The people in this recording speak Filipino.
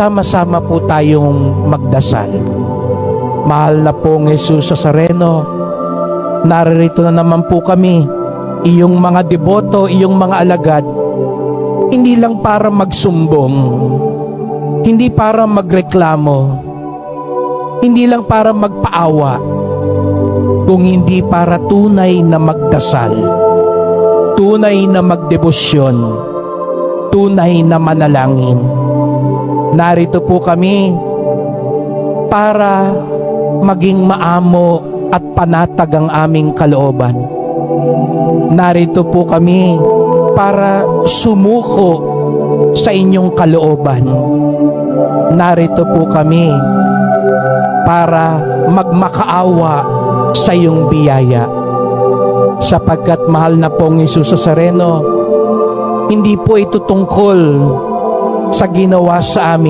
sama-sama po tayong magdasal. Mahal na pong Jesus Nazareno, narito na naman po kami, iyong mga deboto, iyong mga alagad, hindi lang para magsumbong, hindi para magreklamo, hindi lang para magpaawa, kung hindi para tunay na magdasal, tunay na magdebosyon, tunay na manalangin. Narito po kami para maging maamo at panatag ang aming kalooban. Narito po kami para sumuko sa inyong kalooban. Narito po kami para magmakaawa sa iyong biyaya. Sapagkat mahal na pong Jesus Nazareno, hindi po ito tungkol sa ginawa sa amin